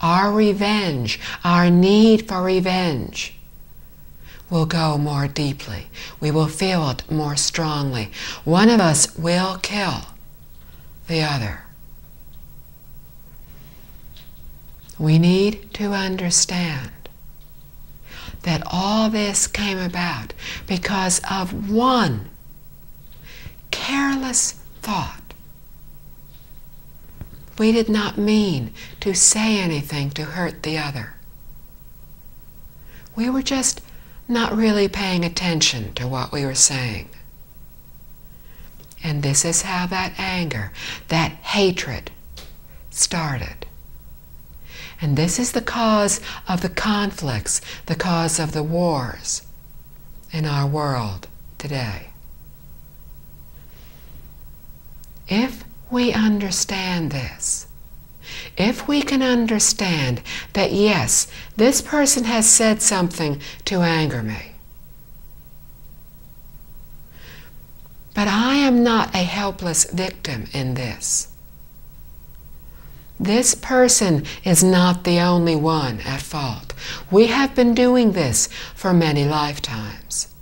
our revenge, our need for revenge, will go more deeply. We will feel it more strongly. One of us will kill the other. We need to understand that all this came about because of one careless thought. We did not mean to say anything to hurt the other. We were just not really paying attention to what we were saying. And this is how that anger, that hatred started. And this is the cause of the conflicts, the cause of the wars in our world today. If we understand this, if we can understand that, yes, this person has said something to anger me, but I am not a helpless victim in this. This person is not the only one at fault. We have been doing this for many lifetimes.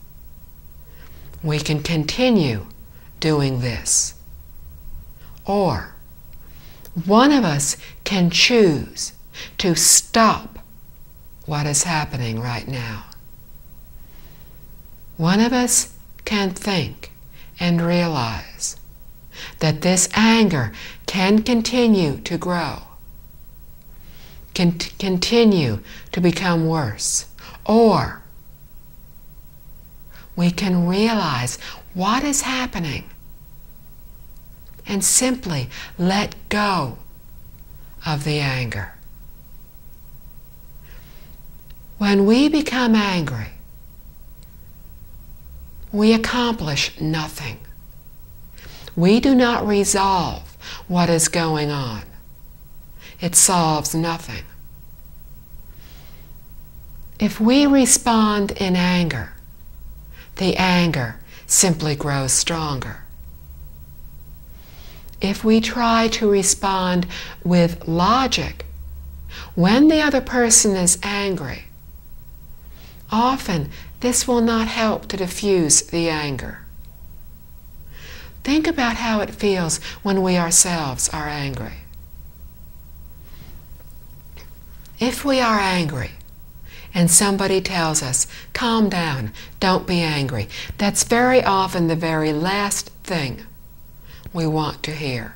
We can continue doing this. Or one of us can choose to stop what is happening right now. One of us can think and realize that this anger can continue to grow, can continue to become worse. Or we can realize what is happening and simply let go of the anger. When we become angry, we accomplish nothing. We do not resolve what is going on. It solves nothing. If we respond in anger, the anger simply grows stronger. If we try to respond with logic when the other person is angry, often this will not help to diffuse the anger. Think about how it feels when we ourselves are angry. If we are angry and somebody tells us, calm down, don't be angry, that's very often the very last thing we want to hear.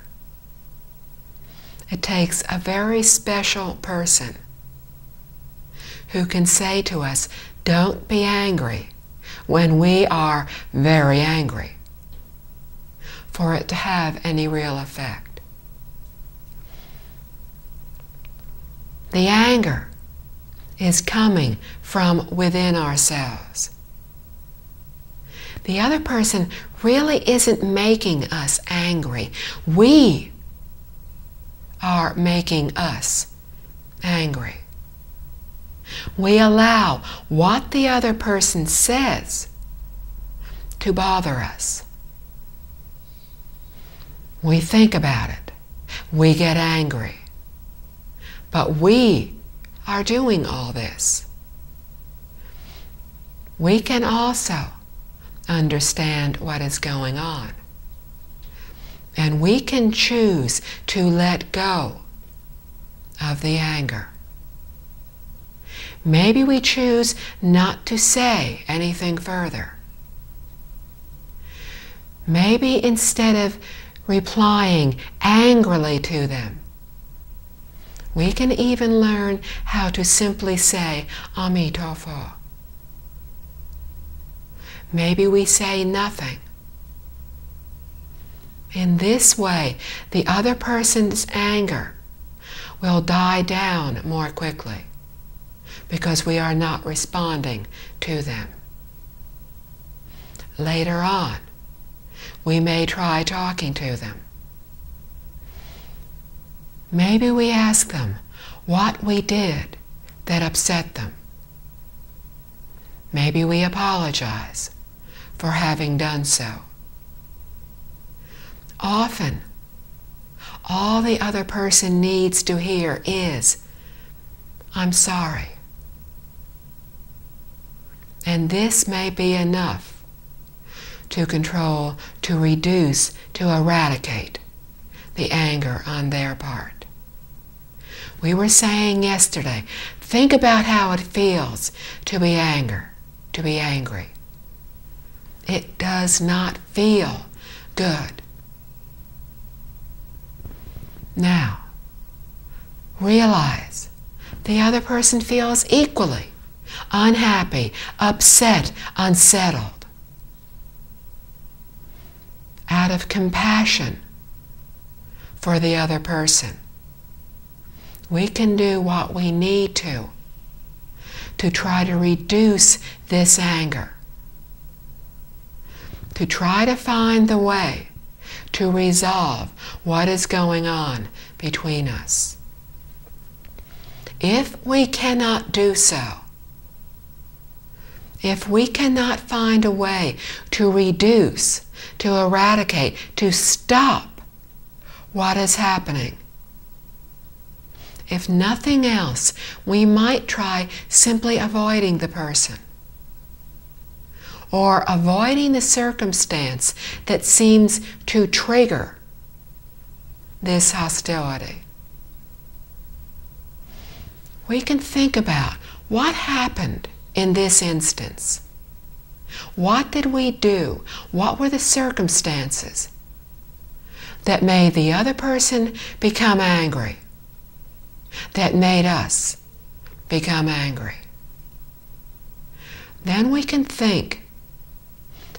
It takes a very special person who can say to us, don't be angry, when we are very angry, for it to have any real effect. The anger is coming from within ourselves. The other person really isn't making us angry. We are making us angry. We allow what the other person says to bother us. We think about it. We get angry. But we are doing all this. We can also understand what is going on. And we can choose to let go of the anger. Maybe we choose not to say anything further. Maybe instead of replying angrily to them, we can even learn how to simply say, Amitofo. Maybe we say nothing. In this way, the other person's anger will die down more quickly because we are not responding to them. Later on, we may try talking to them. Maybe we ask them what we did that upset them. Maybe we apologize for having done so. Often, all the other person needs to hear is, I'm sorry. And this may be enough to control, to reduce, to eradicate the anger on their part. We were saying yesterday, think about how it feels to be angry. It does not feel good. Now, realize the other person feels equally unhappy, upset, unsettled. Out of compassion for the other person, we can do what we need to try to reduce this anger, to try to find the way to resolve what is going on between us. If we cannot do so, if we cannot find a way to reduce, to eradicate, to stop what is happening, if nothing else, we might try simply avoiding the person or avoiding the circumstance that seems to trigger this hostility. We can think about what happened in this instance. What did we do? What were the circumstances that made the other person become angry? That made us become angry? Then we can think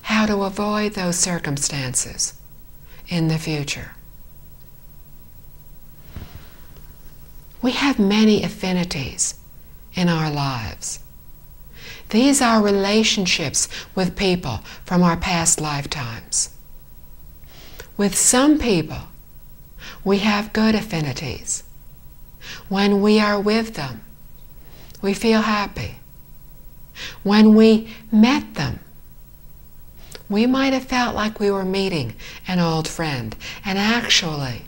how to avoid those circumstances in the future. We have many affinities in our lives. These are relationships with people from our past lifetimes. With some people, we have good affinities. When we are with them, we feel happy. When we met them, we might have felt like we were meeting an old friend, and actually,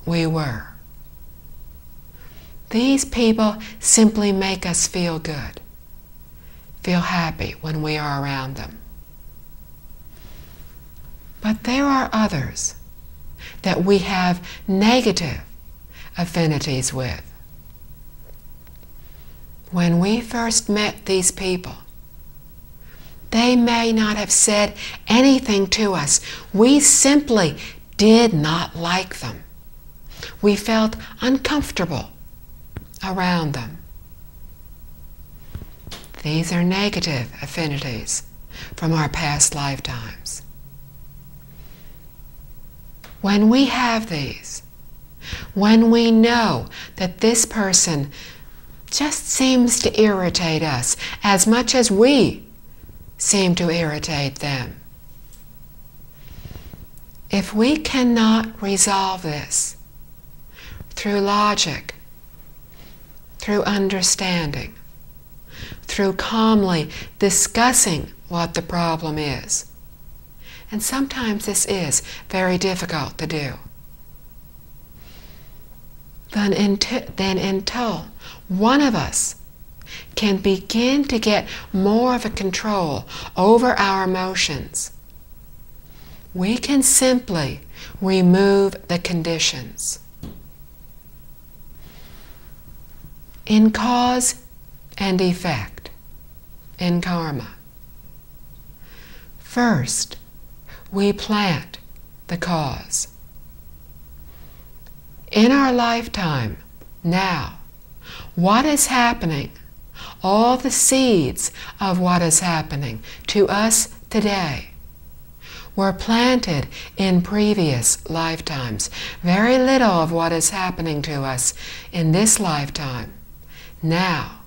we were. These people simply make us feel good, feel happy when we are around them. But there are others that we have negative affinities with. When we first met these people, they may not have said anything to us. We simply did not like them. We felt uncomfortable around them. These are negative affinities from our past lifetimes. When we have these, when we know that this person just seems to irritate us as much as we seem to irritate them, if we cannot resolve this through logic, through understanding, through calmly discussing what the problem is, and sometimes this is very difficult to do, then until one of us can begin to get more of a control over our emotions, we can simply remove the conditions. In cause and effect, in karma, first we plant the cause. In our lifetime, now, what is happening, all the seeds of what is happening to us today were planted in previous lifetimes. Very little of what is happening to us in this lifetime now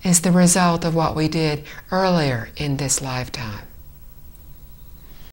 is the result of what we did earlier in this lifetime.